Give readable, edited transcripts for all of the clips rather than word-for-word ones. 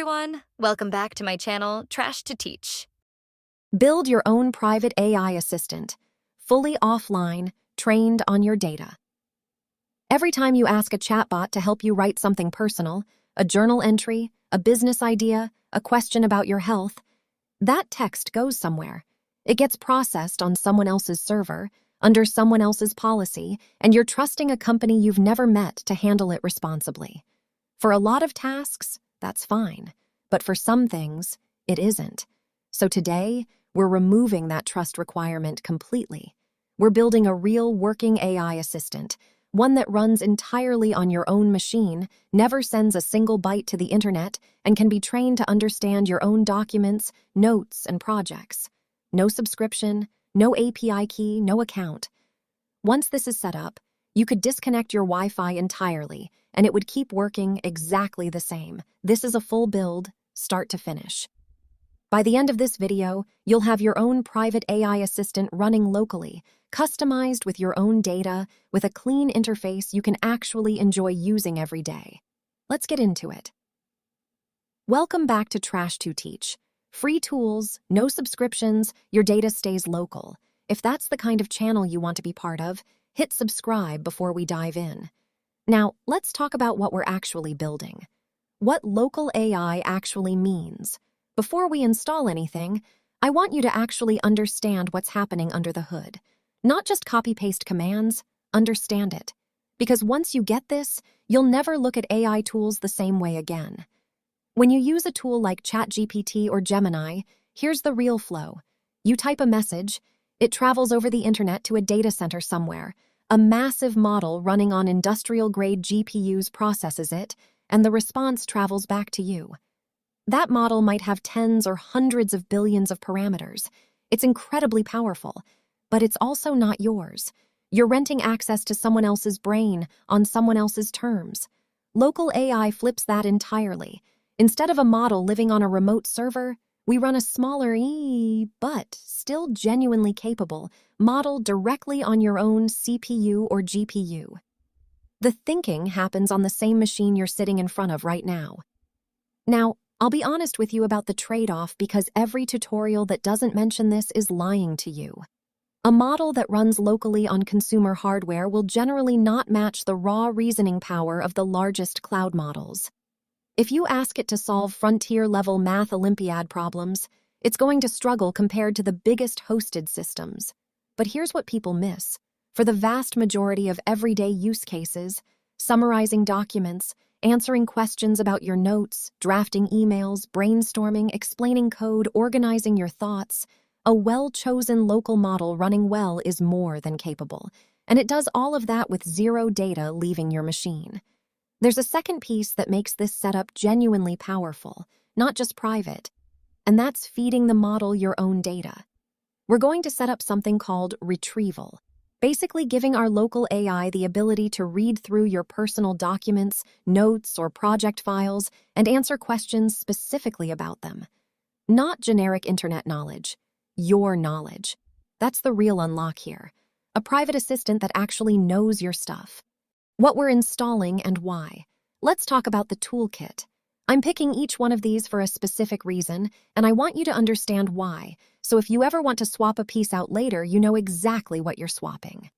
everyone! Welcome back to my channel, Trash to Teach. Build your own private AI assistant, fully offline, trained on your data. Every time you ask a chatbot to help you write something personal, a journal entry, a business idea, a question about your health, that text goes somewhere. It gets processed on someone else's server, under someone else's policy, and you're trusting a company you've never met to handle it responsibly. For a lot of tasks, that's fine, but for some things, it isn't. So today, we're removing that trust requirement completely. We're building a real working AI assistant, one that runs entirely on your own machine, never sends a single byte to the internet, and can be trained to understand your own documents, notes, and projects. No subscription, no API key, no account. Once this is set up, you could disconnect your Wi-Fi entirely, and it would keep working exactly the same. This is a full build, start to finish. By the end of this video, you'll have your own private AI assistant running locally, customized with your own data, with a clean interface you can actually enjoy using every day. Let's get into it. Welcome back to Trash to Teach. Free tools, no subscriptions, your data stays local. If that's the kind of channel you want to be part of, hit subscribe before we dive in. Now, let's talk about what we're actually building. What local AI actually means. Before we install anything, I want you to actually understand what's happening under the hood. Not just copy-paste commands, understand it. Because once you get this, you'll never look at AI tools the same way again. When you use a tool like ChatGPT or Gemini, here's the real flow. You type a message, it travels over the internet to a data center somewhere. A massive model running on industrial-grade GPUs processes it, and the response travels back to you. That model might have tens or hundreds of billions of parameters. It's incredibly powerful, but it's also not yours. You're renting access to someone else's brain on someone else's terms. Local AI flips that entirely. Instead of a model living on a remote server, we run a smaller, but still genuinely capable, model directly on your own CPU or GPU. The thinking happens on the same machine you're sitting in front of right now. Now, I'll be honest with you about the trade-off because every tutorial that doesn't mention this is lying to you. A model that runs locally on consumer hardware will generally not match the raw reasoning power of the largest cloud models. If you ask it to solve frontier-level math Olympiad problems, it's going to struggle compared to the biggest hosted systems. But here's what people miss. For the vast majority of everyday use cases, summarizing documents, answering questions about your notes, drafting emails, brainstorming, explaining code, organizing your thoughts, a well-chosen local model running well is more than capable, and it does all of that with zero data leaving your machine. There's a second piece that makes this setup genuinely powerful, not just private, and that's feeding the model your own data. We're going to set up something called retrieval, basically giving our local AI the ability to read through your personal documents, notes, or project files and answer questions specifically about them. Not generic internet knowledge, your knowledge. That's the real unlock here. A private assistant that actually knows your stuff. What we're installing and why. Let's talk about the toolkit. I'm picking each one of these for a specific reason, and I want you to understand why, so if you ever want to swap a piece out later, you know exactly what you're swapping.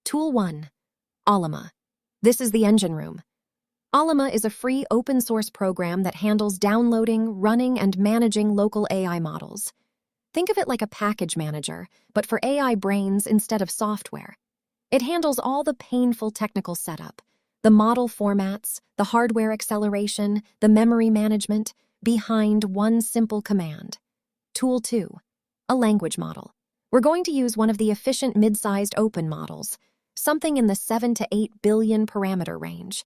Tool 1. Ollama. This is the engine room. Ollama is a free open-source program that handles downloading, running, and managing local AI models. Think of it like a package manager, but for AI brains instead of software. It handles all the painful technical setup, the model formats, the hardware acceleration, the memory management, behind one simple command. Tool 2. A language model. We're going to use one of the efficient mid-sized open models, something in the 7 to 8 billion parameter range.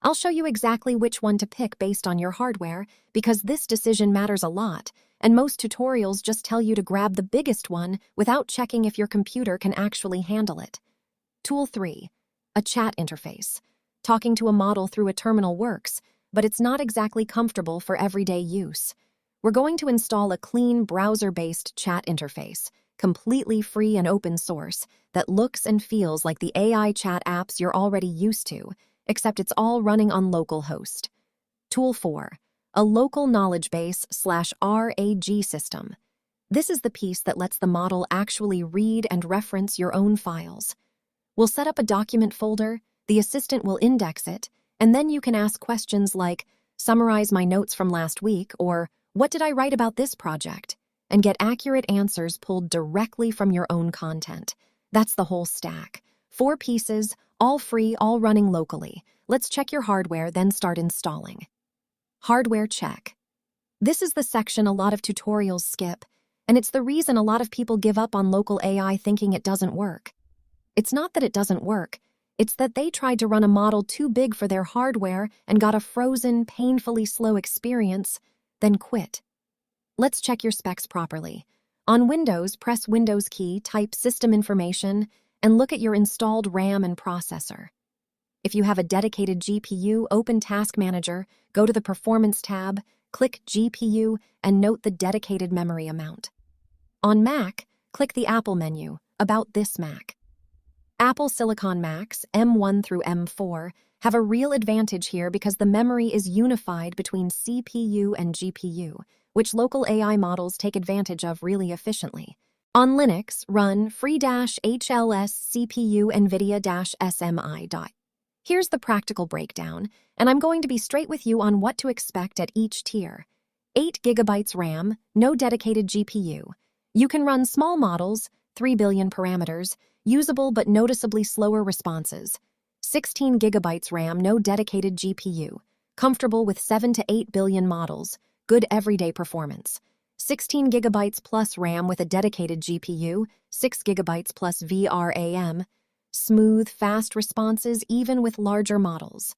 I'll show you exactly which one to pick based on your hardware, because this decision matters a lot, and most tutorials just tell you to grab the biggest one without checking if your computer can actually handle it. Tool 3. A chat interface. Talking to a model through a terminal works, but it's not exactly comfortable for everyday use. We're going to install a clean browser-based chat interface, completely free and open source, that looks and feels like the AI chat apps you're already used to, except it's all running on localhost. Tool 4. A local knowledge base/RAG system. This is the piece that lets the model actually read and reference your own files. We'll set up a document folder, the assistant will index it, and then you can ask questions like, summarize my notes from last week, or what did I write about this project? And get accurate answers pulled directly from your own content. That's the whole stack. 4 pieces, all free, all running locally. Let's check your hardware, then start installing. Hardware check. This is the section a lot of tutorials skip, and it's the reason a lot of people give up on local AI thinking it doesn't work. It's not that it doesn't work, it's that they tried to run a model too big for their hardware and got a frozen, painfully slow experience, then quit. Let's check your specs properly. On Windows, press Windows key, type System Information, and look at your installed RAM and processor. If you have a dedicated GPU, open Task Manager, go to the Performance tab, click GPU, and note the dedicated memory amount. On Mac, click the Apple menu, About this Mac. Apple Silicon Macs, M1 through M4, have a real advantage here because the memory is unified between CPU and GPU, which local AI models take advantage of really efficiently. On Linux, run free-HLS CPU NVIDIA-SMI. Here's the practical breakdown, and I'm going to be straight with you on what to expect at each tier. 8 GB RAM, no dedicated GPU. You can run small models, 3 billion parameters, usable but noticeably slower responses. 16 GB RAM, no dedicated GPU. Comfortable with 7 to 8 billion models, good everyday performance. 16 GB plus RAM with a dedicated GPU, 6 GB plus VRAM. Smooth, fast responses even with larger models.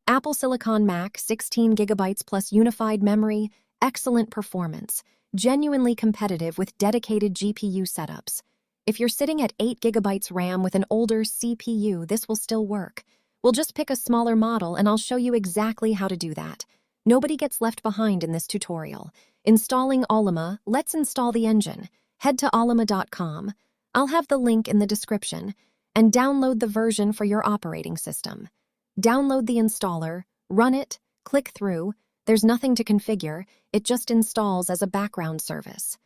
Apple Silicon Mac, 16 GB plus unified memory, excellent performance, genuinely competitive with dedicated GPU setups. If you're sitting at 8 GB RAM with an older CPU, this will still work. We'll just pick a smaller model and I'll show you exactly how to do that. Nobody gets left behind in this tutorial. Installing Ollama, let's install the engine. Head to ollama.com. I'll have the link in the description. And download the version for your operating system. Download the installer, run it, click through. There's nothing to configure, it just installs as a background service.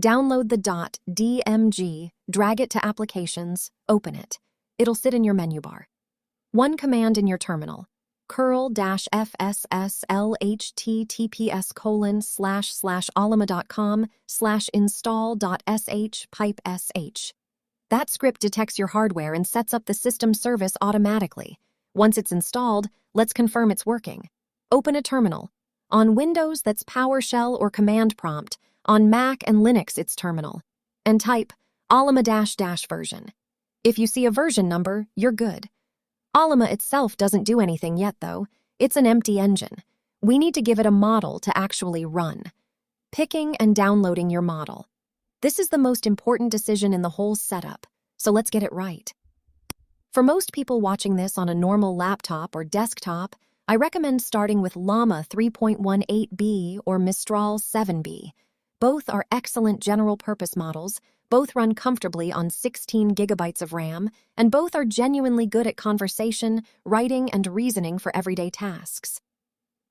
Download the .dmg, drag it to Applications, open it. It'll sit in your menu bar. One command in your terminal, curl-fsslhttps://ollama.com/install.sh pipe.sh. That script detects your hardware and sets up the system service automatically. Once it's installed, let's confirm it's working. Open a terminal. On Windows, that's PowerShell or Command Prompt. On Mac and Linux, it's terminal. And type Ollama version. If you see a version number, you're good. Ollama itself doesn't do anything yet, though. It's an empty engine. We need to give it a model to actually run. Picking and downloading your model. This is the most important decision in the whole setup, so let's get it right. For most people watching this on a normal laptop or desktop, I recommend starting with Llama 3.18b or Mistral 7b. Both are excellent general-purpose models, both run comfortably on 16 GB of RAM, and both are genuinely good at conversation, writing, and reasoning for everyday tasks.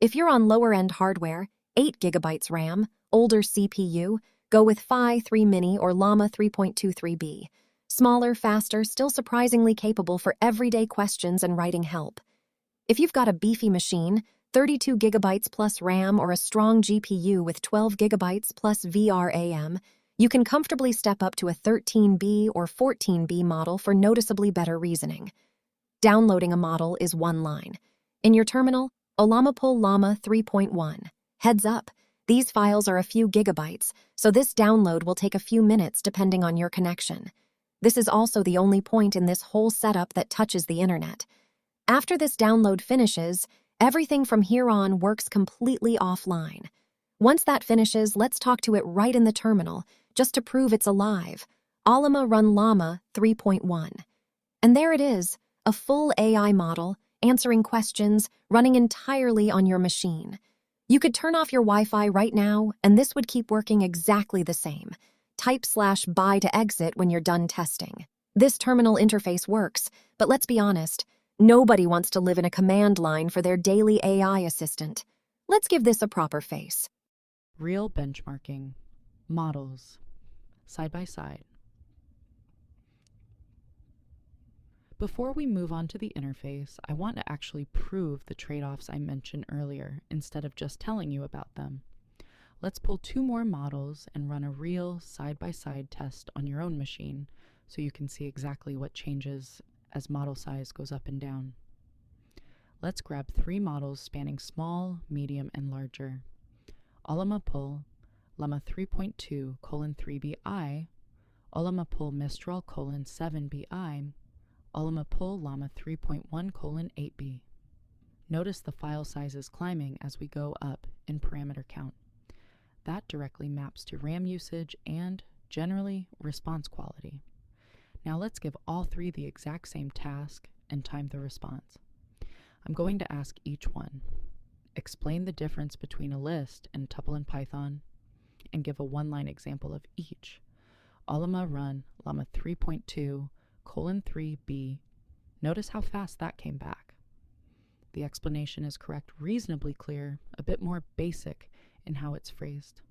If you're on lower-end hardware, 8 GB RAM, older CPU, go with Phi 3 Mini or Llama 3.23b. Smaller, faster, still surprisingly capable for everyday questions and writing help. If you've got a beefy machine, 32 GB plus RAM or a strong GPU with 12 GB plus VRAM, you can comfortably step up to a 13B or 14B model for noticeably better reasoning. Downloading a model is one line. In your terminal, Ollama pull Llama 3.1. Heads up, these files are a few gigabytes, so this download will take a few minutes depending on your connection. This is also the only point in this whole setup that touches the internet. After this download finishes, everything from here on works completely offline. Once that finishes, let's talk to it right in the terminal, just to prove it's alive. Ollama run Llama 3.1. And there it is, a full AI model, answering questions, running entirely on your machine. You could turn off your Wi-Fi right now, and this would keep working exactly the same. Type /buy to exit when you're done testing. This terminal interface works, but let's be honest, nobody wants to live in a command line for their daily AI assistant. Let's give this a proper face. Real benchmarking. Models. Side by side. Before we move on to the interface, I want to actually prove the trade-offs I mentioned earlier instead of just telling you about them. Let's pull 2 more models and run a real side-by-side test on your own machine so you can see exactly what changes as model size goes up and down. Let's grab 3 models spanning small, medium, and larger. Ollama pull Llama 3.2:3bi, Ollama pull Mistral 7bi, Ollama pull Llama 3.1:8b. Notice the file size is climbing as we go up in parameter count. That directly maps to RAM usage and, generally, response quality. Now let's give all 3 the exact same task and time the response. I'm going to ask each one. Explain the difference between a list and a tuple in Python, and give a 1-line example of each. Ollama run Llama 3.2:3b. Notice how fast that came back. The explanation is correct, reasonably clear, a bit more basic in how it's phrased.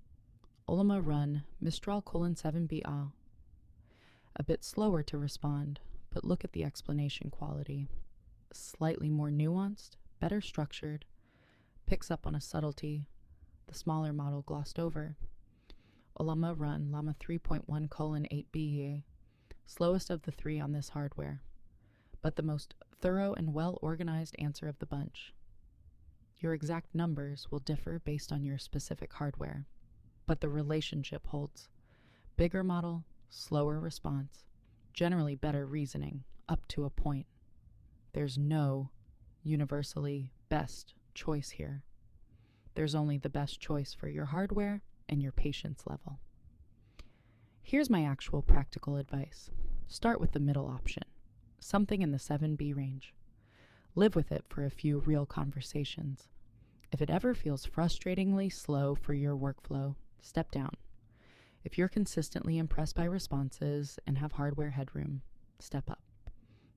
Ollama run Mistral 7bi. A bit slower to respond, but look at the explanation quality. Slightly more nuanced, better structured, picks up on a subtlety the smaller model glossed over. Ollama run Llama 3.1:8b, slowest of the 3 on this hardware, but the most thorough and well-organized answer of the bunch. Your exact numbers will differ based on your specific hardware, but the relationship holds. Bigger model, slower response, generally better reasoning, up to a point. There's no universally best choice here. There's only the best choice for your hardware and your patience level. Here's my actual practical advice. Start with the middle option, something in the 7B range. Live with it for a few real conversations. If it ever feels frustratingly slow for your workflow, step down. If you're consistently impressed by responses and have hardware headroom, step up.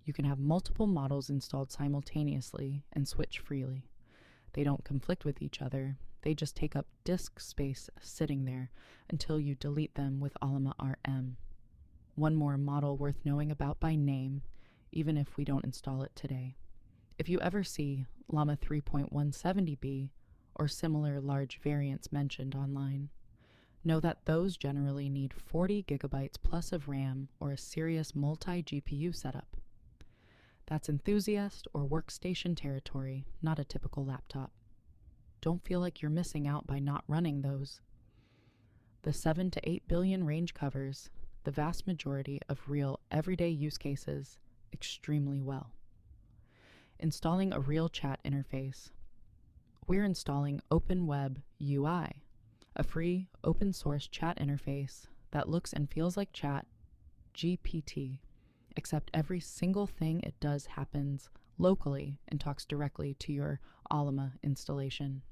You can have multiple models installed simultaneously and switch freely. They don't conflict with each other. They just take up disk space sitting there until you delete them with Ollama RM. One more model worth knowing about by name, even if we don't install it today. If you ever see Llama 3.170b or similar large variants mentioned online, know that those generally need 40 gigabytes plus of RAM or a serious multi-GPU setup. That's enthusiast or workstation territory, not a typical laptop. Don't feel like you're missing out by not running those. The 7 to 8 billion range covers the vast majority of real everyday use cases extremely well. Installing a real chat interface. We're installing Open WebUI, a free open source chat interface that looks and feels like ChatGPT, except every single thing it does happens locally and talks directly to your Ollama installation.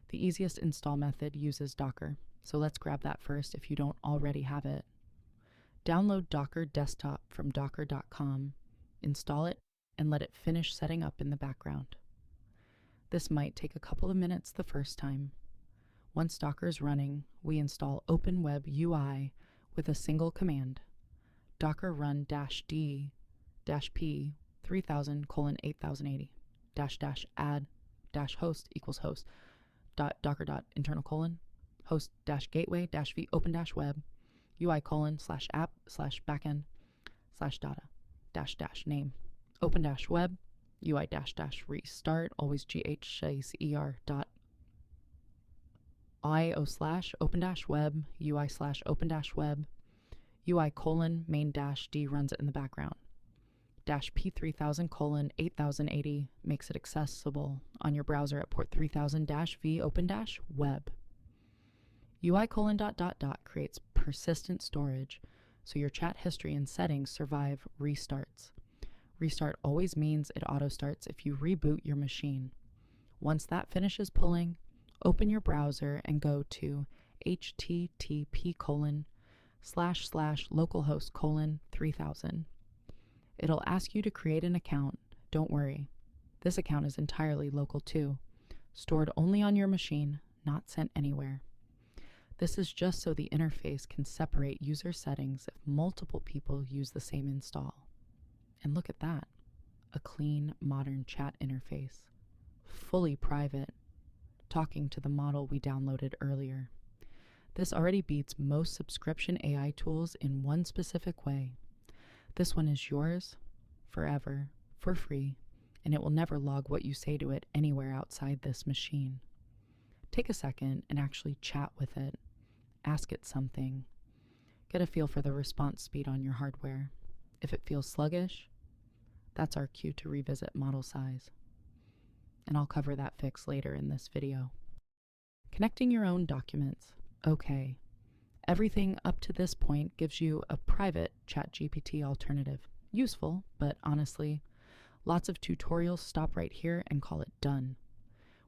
The easiest install method uses Docker, so let's grab that first if you don't already have it. Download Docker Desktop from docker.com, install it, and let it finish setting up in the background. This might take a couple of minutes the first time. Once Docker is running, we install Open WebUI with a single command, docker run -d -p 3000:8080 --add -host equals host docker.internal : host -gateway -v open -web UI : /app /backend /data -name open -web UI -restart always gher dot io / open -web UI / open -web UI : main -d runs it in the background. -p3000:8080 makes it accessible on your browser at port 3000-v open -web. UI : ... creates persistent storage, so your chat history and settings survive restarts. Restart always means it auto-starts if you reboot your machine. Once that finishes pulling, open your browser and go to http://localhost:3000. It'll ask you to create an account. Don't worry. This account is entirely local too, stored only on your machine, not sent anywhere. This is just so the interface can separate user settings if multiple people use the same install. And look at that, a clean, modern chat interface, fully private, talking to the model we downloaded earlier. This already beats most subscription AI tools in one specific way. This one is yours, forever, for free, and it will never log what you say to it anywhere outside this machine. Take a second and actually chat with it. Ask it something. Get a feel for the response speed on your hardware. If it feels sluggish, that's our cue to revisit model size. And I'll cover that fix later in this video. Connecting your own documents. Okay. Everything up to this point gives you a private ChatGPT alternative. Useful, but honestly, lots of tutorials stop right here and call it done.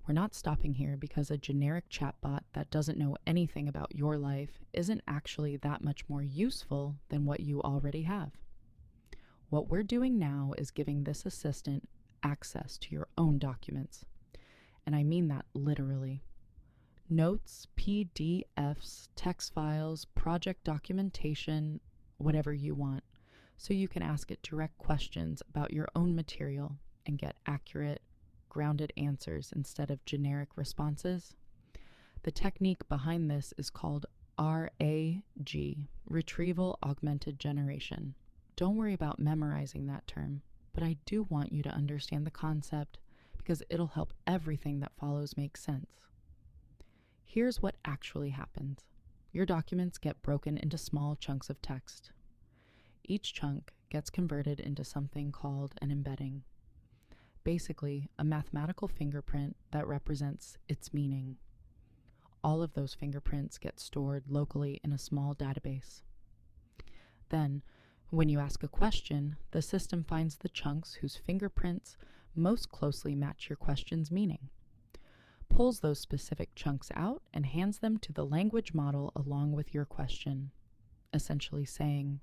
We're not stopping here because a generic chatbot that doesn't know anything about your life isn't actually that much more useful than what you already have. What we're doing now is giving this assistant access to your own documents. And I mean that literally. Notes, PDFs, text files, project documentation, whatever you want, so you can ask it direct questions about your own material and get accurate, grounded answers instead of generic responses. The technique behind this is called RAG, Retrieval Augmented Generation. Don't worry about memorizing that term, but I do want you to understand the concept because it'll help everything that follows make sense. Here's what actually happens. Your documents get broken into small chunks of text. Each chunk gets converted into something called an embedding. Basically, a mathematical fingerprint that represents its meaning. All of those fingerprints get stored locally in a small database. Then, when you ask a question, the system finds the chunks whose fingerprints most closely match your question's meaning, pulls those specific chunks out, and hands them to the language model along with your question, essentially saying,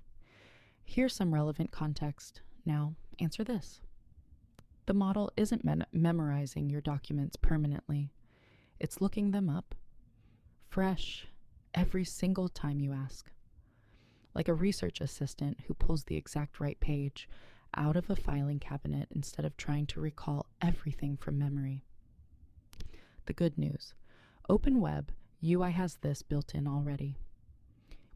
here's some relevant context. Now, answer this. The model isn't memorizing your documents permanently. It's looking them up, fresh, every single time you ask. Like a research assistant who pulls the exact right page out of a filing cabinet instead of trying to recall everything from memory. The good news, Open WebUI has this built in already.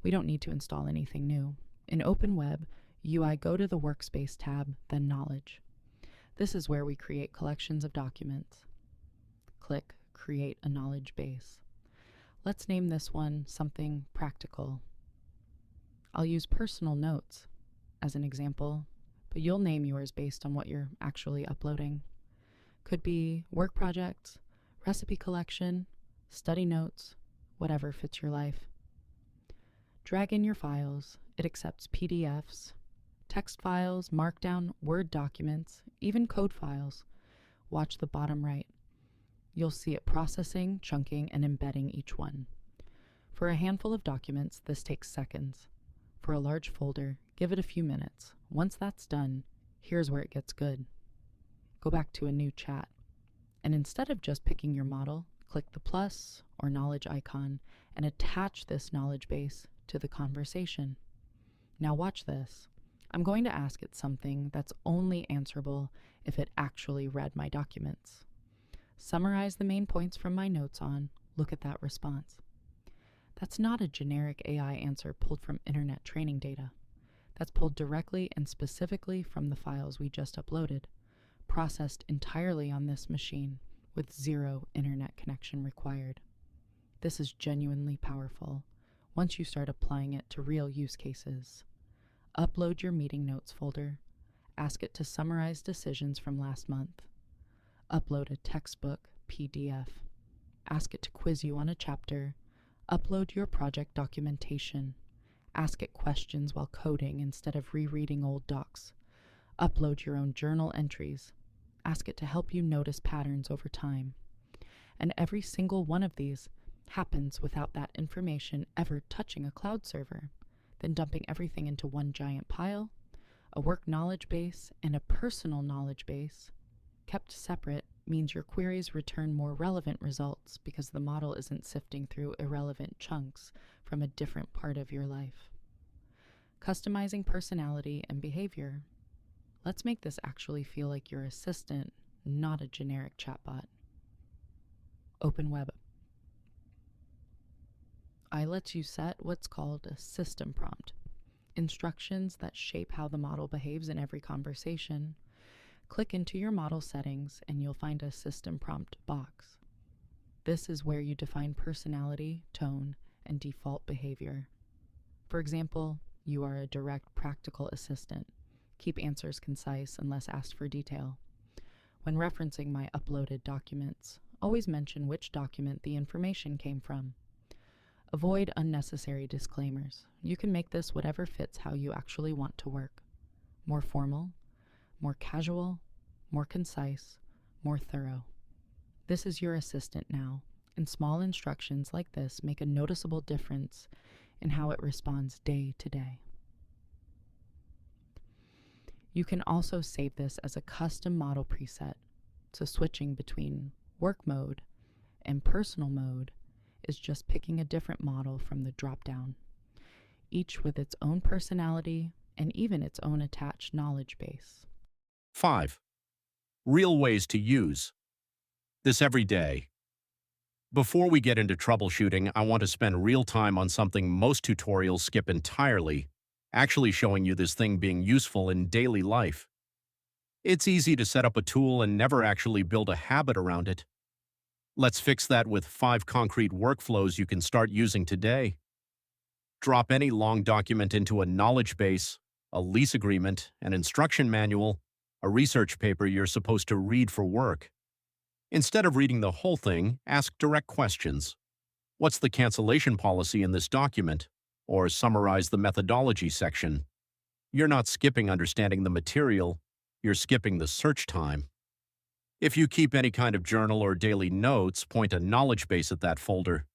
We don't need to install anything new. In Open WebUI, go to the Workspace tab, then Knowledge. This is where we create collections of documents. Click Create a Knowledge Base. Let's name this one something practical. I'll use personal notes as an example, but you'll name yours based on what you're actually uploading. Could be work projects, recipe collection, study notes, whatever fits your life. Drag in your files. It accepts PDFs, text files, Markdown, Word documents, even code files. Watch the bottom right. You'll see it processing, chunking, and embedding each one. For a handful of documents, this takes seconds. For a large folder, give it a few minutes. Once that's done, here's where it gets good. Go back to a new chat. And instead of just picking your model, click the plus or knowledge icon and attach this knowledge base to the conversation. Now watch this. I'm going to ask it something that's only answerable if it actually read my documents. Summarize the main points from my notes on. Look at that response. That's not a generic AI answer pulled from internet training data. That's pulled directly and specifically from the files we just uploaded, processed entirely on this machine with zero internet connection required. This is genuinely powerful once you start applying it to real use cases. Upload your meeting notes folder. Ask it to summarize decisions from last month. Upload a textbook PDF. Ask it to quiz you on a chapter. Upload your project documentation. Ask it questions while coding instead of rereading old docs. Upload your own journal entries. Ask it to help you notice patterns over time. And every single one of these happens without that information ever touching a cloud server, then dumping everything into one giant pile, a work knowledge base and a personal knowledge base, kept separate means your queries return more relevant results because the model isn't sifting through irrelevant chunks from a different part of your life. Customizing personality and behavior. Let's make this actually feel like your assistant, not a generic chatbot. Open WebUI lets you set what's called a system prompt, instructions that shape how the model behaves in every conversation. Click into your model settings and you'll find a system prompt box. This is where you define personality, tone, and default behavior. For example, you are a direct, practical assistant. Keep answers concise unless asked for detail. When referencing my uploaded documents, always mention which document the information came from. Avoid unnecessary disclaimers. You can make this whatever fits how you actually want to work. More formal, more casual, more concise, more thorough. This is your assistant now, and small instructions like this make a noticeable difference in how it responds day to day. You can also save this as a custom model preset, so switching between work mode and personal mode is just picking a different model from the drop-down, each with its own personality and even its own attached knowledge base. 5. Real ways to use this every day. Before we get into troubleshooting, I want to spend real time on something most tutorials skip entirely, actually showing you this thing being useful in daily life. It's easy to set up a tool and never actually build a habit around it. Let's fix that with 5 concrete workflows you can start using today. Drop any long document into a knowledge base, a lease agreement, an instruction manual, a research paper you're supposed to read for work. Instead of reading the whole thing, ask direct questions. What's the cancellation policy in this document? Or summarize the methodology section. You're not skipping understanding the material, you're skipping the search time. If you keep any kind of journal or daily notes, point a knowledge base at that folder.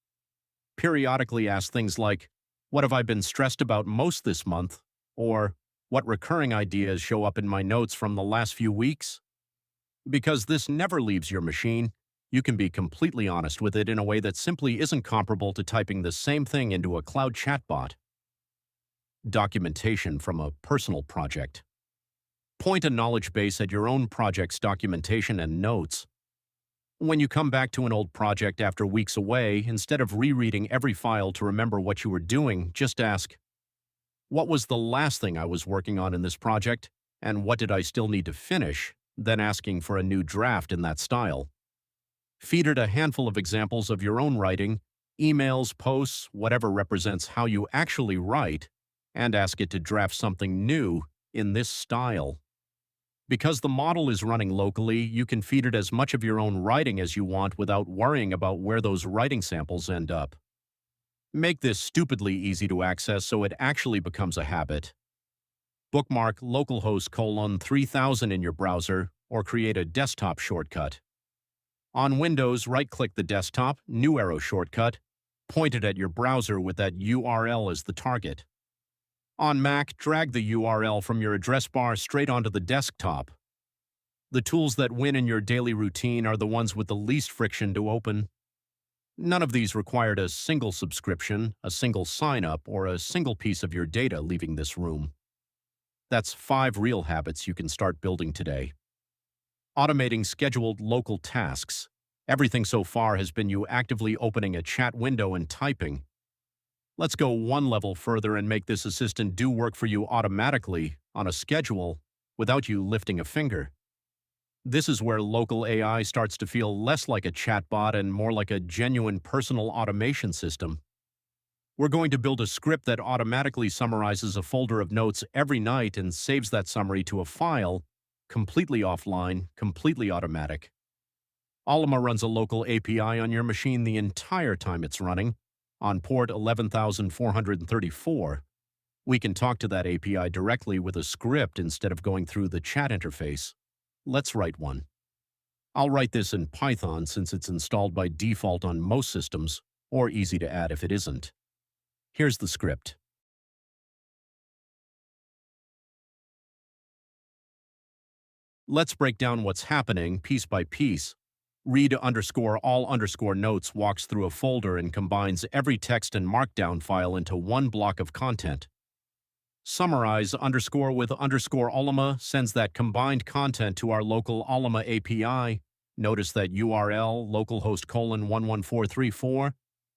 Periodically ask things like, what have I been stressed about most this month? Or, what recurring ideas show up in my notes from the last few weeks? Because this never leaves your machine, you can be completely honest with it in a way that simply isn't comparable to typing the same thing into a cloud chatbot. Documentation from a personal project. Point a knowledge base at your own project's documentation and notes. When you come back to an old project after weeks away, instead of rereading every file to remember what you were doing, just ask, what was the last thing I was working on in this project, and what did I still need to finish, then asking for a new draft in that style. Feed it a handful of examples of your own writing, emails, posts, whatever represents how you actually write, and ask it to draft something new in this style. Because the model is running locally, you can feed it as much of your own writing as you want without worrying about where those writing samples end up. Make this stupidly easy to access so it actually becomes a habit. Bookmark localhost 3000 in your browser or create a desktop shortcut. On Windows, right-click the desktop, new arrow shortcut, point it at your browser with that URL as the target. On Mac, drag the URL from your address bar straight onto the desktop. The tools that win in your daily routine are the ones with the least friction to open. None of these required a single subscription, a single sign-up, or a single piece of your data leaving this room. That's 5 real habits you can start building today. Automating scheduled local tasks. Everything so far has been you actively opening a chat window and typing. Let's go one level further and make this assistant do work for you automatically, on a schedule, without you lifting a finger. This is where local AI starts to feel less like a chatbot and more like a genuine personal automation system. We're going to build a script that automatically summarizes a folder of notes every night and saves that summary to a file, completely offline, completely automatic. Ollama runs a local API on your machine the entire time it's running, on port 11,434. We can talk to that API directly with a script instead of going through the chat interface. Let's write one. I'll write this in Python since it's installed by default on most systems, or easy to add if it isn't. Here's the script. Let's break down what's happening piece by piece. Read_all_notes walks through a folder and combines every text and markdown file into one block of content. Summarize_with_Ollama sends that combined content to our local Ollama API. Notice that URL localhost:11434.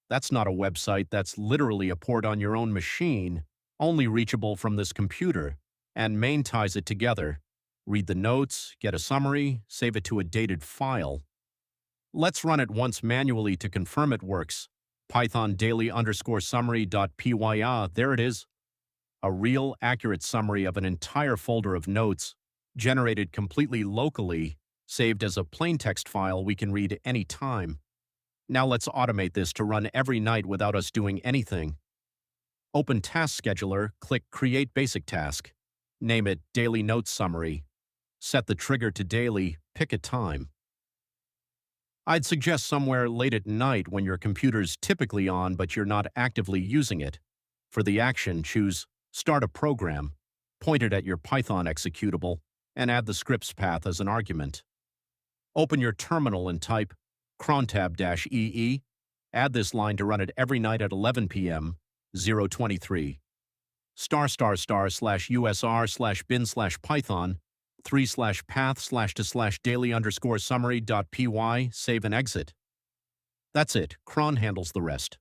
That's not a website, that's literally a port on your own machine, only reachable from this computer, and main ties it together. Read the notes, get a summary, save it to a dated file. Let's run it once manually to confirm it works. Python daily_summary.py. There it is. A real, accurate summary of an entire folder of notes, generated completely locally, saved as a plain text file we can read any time. Now let's automate this to run every night without us doing anything. Open Task Scheduler, click Create Basic Task. Name it Daily Notes Summary. Set the trigger to daily, pick a time. I'd suggest somewhere late at night when your computer's typically on but you're not actively using it. For the action, choose Start a Program, point it at your Python executable, and add the script's path as an argument. Open your terminal and type crontab-ee. Add this line to run it every night at 11 p.m. 023. */usr/bin/python 3/path/to/daily_summary.py, save and exit. That's it, cron handles the rest.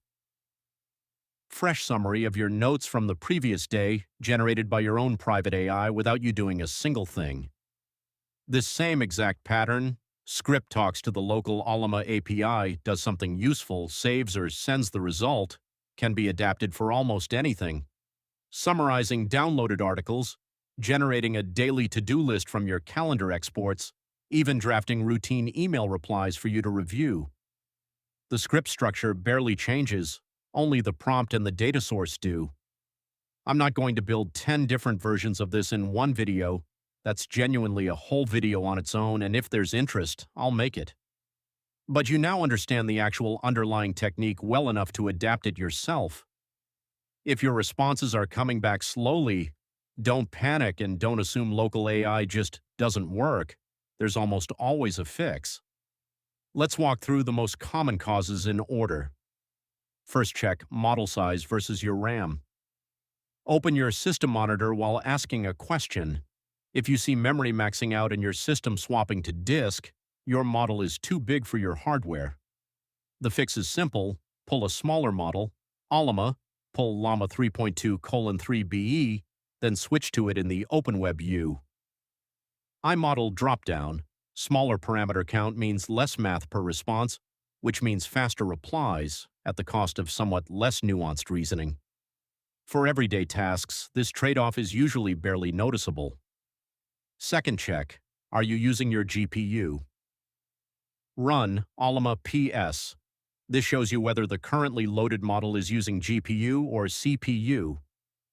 Fresh summary of your notes from the previous day, generated by your own private AI without you doing a single thing. This same exact pattern, script talks to the local Ollama API, does something useful, saves or sends the result, can be adapted for almost anything. Summarizing downloaded articles, generating a daily to-do list from your calendar exports, even drafting routine email replies for you to review. The script structure barely changes, only the prompt and the data source do. I'm not going to build 10 different versions of this in one video. That's genuinely a whole video on its own, and if there's interest, I'll make it. But you now understand the actual underlying technique well enough to adapt it yourself. If your responses are coming back slowly, don't panic and don't assume local AI just doesn't work. There's almost always a fix. Let's walk through the most common causes in order. First, check model size versus your RAM. Open your system monitor while asking a question. If you see memory maxing out and your system swapping to disk, your model is too big for your hardware. The fix is simple. Pull a smaller model, Ollama, pull Llama 3.2:3BE, then switch to it in the Open WebUI. iModel dropdown. Smaller parameter count means less math per response, which means faster replies, at the cost of somewhat less nuanced reasoning. For everyday tasks, this trade-off is usually barely noticeable. Second check, are you using your GPU? Run Ollama PS. This shows you whether the currently loaded model is using GPU or CPU.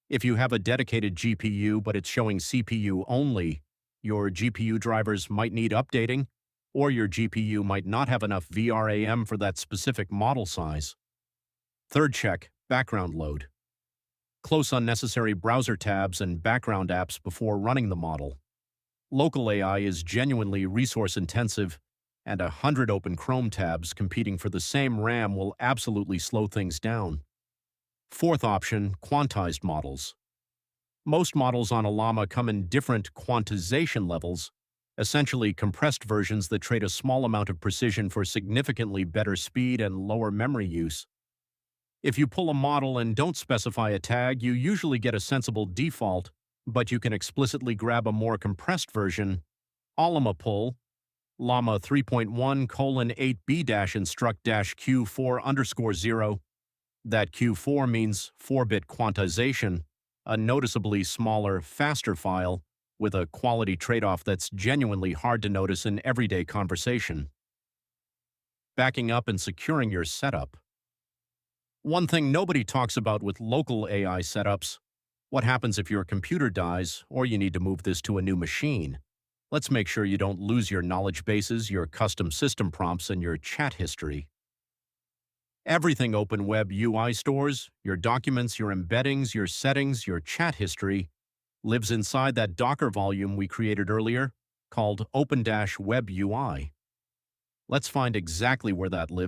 If you have a dedicated GPU but it's showing CPU only, your GPU drivers might need updating, or your GPU might not have enough VRAM for that specific model size. Third check, background load. Close unnecessary browser tabs and background apps before running the model. Local AI is genuinely resource-intensive, and 100 open Chrome tabs competing for the same RAM will absolutely slow things down. Fourth option, quantized models. Most models on Llama come in different quantization levels, essentially compressed versions that trade a small amount of precision for significantly better speed and lower memory use. If you pull a model and don't specify a tag, you usually get a sensible default, but you can explicitly grab a more compressed version. Ollama pull, Llama 3.1:8b-instruct-q4_0. That Q4 means 4-bit quantization, a noticeably smaller, faster file, with a quality trade-off that's genuinely hard to notice in everyday conversation. Backing up and securing your setup. One thing nobody talks about with local AI setups: what happens if your computer dies or you need to move this to a new machine? Let's make sure you don't lose your knowledge bases, your custom system prompts, and your chat history. Everything Open WebUI stores, your documents, your embeddings, your settings, your chat history, lives inside that Docker volume we created earlier. called Open WebUI. Let's find exactly where that lives.